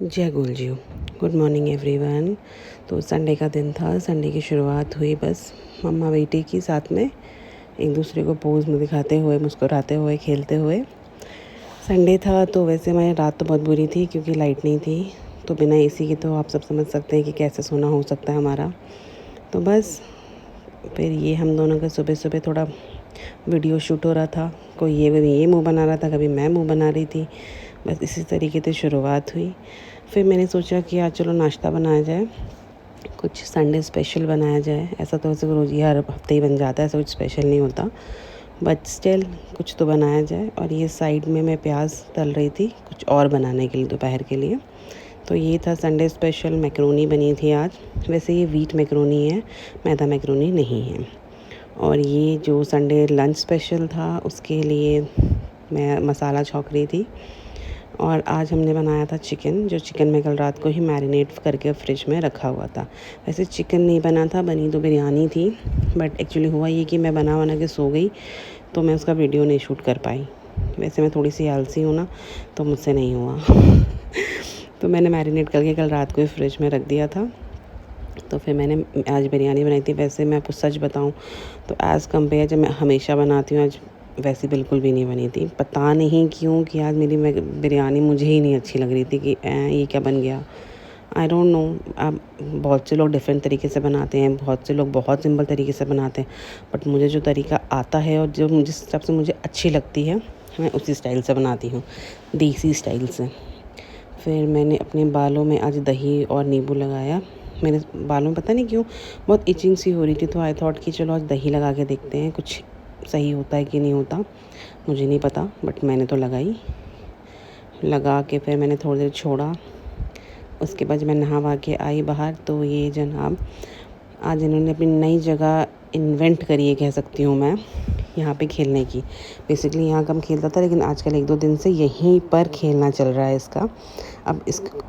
जय गुलजीऊ। Good morning everyone. तो संडे का दिन था, संडे की शुरुआत हुई बस मम्मा बेटी की साथ में एक दूसरे को पोज में दिखाते हुए, मुस्कुराते हुए, खेलते हुए। संडे था तो वैसे मैं रात तो बहुत बुरी थी क्योंकि लाइट नहीं थी, तो बिना एसी के तो आप सब समझ सकते हैं कि कैसे सोना हो सकता है हमारा। तो बस फिर ये हम दोनों का सुबह सुबह थोड़ा वीडियो शूट हो रहा था। कोई ये मुँह बना रहा था, कभी मैं मुँह बना रही थी। बस इसी तरीके से शुरुआत हुई। फिर मैंने सोचा कि आज चलो नाश्ता बनाया जाए, कुछ संडे स्पेशल बनाया जाए। ऐसा तो वैसे रोज़ हर हफ्ते ही बन जाता है, ऐसा कुछ स्पेशल नहीं होता, बट स्टिल कुछ तो बनाया जाए। और ये साइड में मैं प्याज तल रही थी कुछ और बनाने के लिए दोपहर के लिए। तो ये था संडे स्पेशल। मैक्रोनी बनी थी आज। वैसे ये व्हीट मैक्रोनी है, मैदा मैक्रोनी नहीं है। और ये जो संडे लंच स्पेशल था उसके लिए मैं मसाला छौंक रही थी। और आज हमने बनाया था चिकन, जो चिकन मैं कल रात को ही मैरिनेट करके फ्रिज में रखा हुआ था। वैसे चिकन नहीं बना था, बनी तो बिरयानी थी, बट एक्चुअली हुआ ये कि मैं बना के सो गई तो मैं उसका वीडियो नहीं शूट कर पाई। वैसे मैं थोड़ी सी आलसी हूँ ना, तो मुझसे नहीं हुआ तो मैंने मैरिनेट करके कल रात को ही फ्रिज में रख दिया था। तो फिर मैंने आज बिरयानी बनाई थी। वैसे मैं आपको सच बताऊं तो एज़ कम्पेयर जब मैं हमेशा बनाती हूँ, आज वैसी बिल्कुल भी नहीं बनी थी। पता नहीं क्यों कि आज मेरी बिरयानी मुझे ही नहीं अच्छी लग रही थी कि ये क्या बन गया। I don't know. अब बहुत से लोग डिफरेंट तरीके से बनाते हैं, बहुत से लोग बहुत सिंपल तरीके से बनाते हैं, बट मुझे जो तरीका आता है और जो जिस हिसाब से मुझे अच्छी लगती है, मैं उसी स्टाइल से बनाती हूँ, देसी स्टाइल से। फिर मैंने अपने बालों में आज दही और नींबू लगाया। मेरे बालों में पता नहीं क्यों बहुत इचिंग सी हो रही थी, तो आई थॉट कि चलो आज दही लगा के देखते हैं, कुछ सही होता है कि नहीं होता, मुझे नहीं पता, बट मैंने तो लगा के फिर मैंने थोड़ी देर छोड़ा। उसके बाद मैं नहा वहा के आई बाहर, तो ये जनाब आज इन्होंने अपनी नई जगह इन्वेंट करी है, कह सकती हूँ मैं, यहाँ पे खेलने की। बेसिकली यहाँ कम खेलता था, लेकिन आजकल 1-2 दिन से यहीं पर खेलना चल रहा है इसका। अब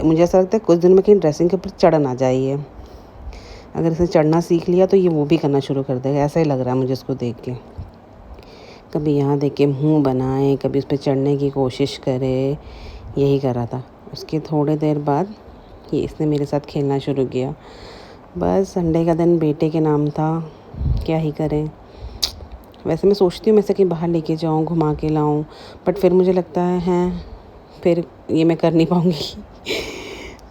मुझे ऐसा लगता है कुछ दिन में कहीं ड्रेसिंग के ऊपर चढ़ ना जाए ये। अगर इसने चढ़ना सीख लिया तो ये वो भी करना शुरू कर देगा, ऐसा ही लग रहा है मुझे इसको देख के। कभी यहाँ देख के मुँह बनाए, कभी उस पर चढ़ने की कोशिश करे, यही कर रहा था। उसके थोड़ी देर बाद ये इसने मेरे साथ खेलना शुरू किया। बस संडे का दिन बेटे के नाम था, क्या ही करें। वैसे मैं सोचती हूँ मैं से कहीं बाहर लेके जाऊँ, घुमा के लाऊँ, बट फिर मुझे लगता है फिर ये मैं कर नहीं पाऊँगी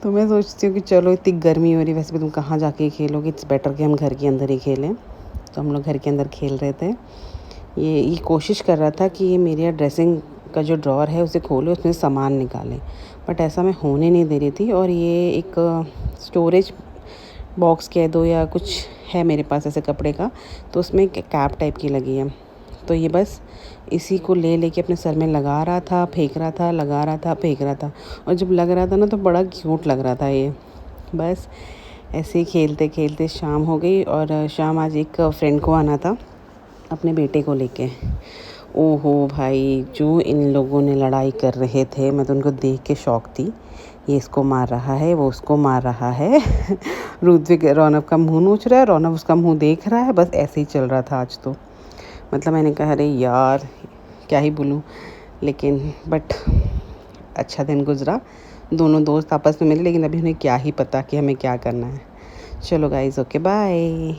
तो मैं सोचती हूँ कि चलो इतनी गर्मी हो रही, वैसे भी तुम कहाँ जाके खेलोगे, इट्स बेटर कि हम घर के अंदर ही खेलें। तो हम लोग घर के अंदर खेल रहे थे। ये कोशिश कर रहा था कि ये मेरे ड्रेसिंग का जो ड्रॉअर है उसे खोले, उसमें सामान निकाले, बट ऐसा मैं होने नहीं दे रही थी। और ये एक स्टोरेज बॉक्स कह दो या कुछ है मेरे पास ऐसे कपड़े का, तो उसमें कैप टाइप की लगी है। तो ये बस इसी को लेके अपने सर में लगा रहा था, फेंक रहा था, लगा रहा था, फेंक रहा था। और जब लग रहा था ना तो बड़ा क्यूट लग रहा था ये। बस ऐसे ही खेलते खेलते शाम हो गई। और शाम आज एक फ्रेंड को आना था अपने बेटे को लेके। ओहो भाई, जो इन लोगों ने लड़ाई कर रहे थे, मैं तो उनको देख के शौक थी। ये इसको मार रहा है, वो उसको मार रहा है ऋत्विक रौनक का मुंह नोच रहा है, रौनक उसका मुंह देख रहा है। बस ऐसे ही चल रहा था आज तो। मतलब मैंने कहा अरे यार क्या ही बोलूँ, लेकिन बट अच्छा दिन गुजरा। दोनों दोस्त आपस में मिले, लेकिन अभी उन्हें क्या ही पता कि हमें क्या करना है। चलो गाइज़, ओके बाय।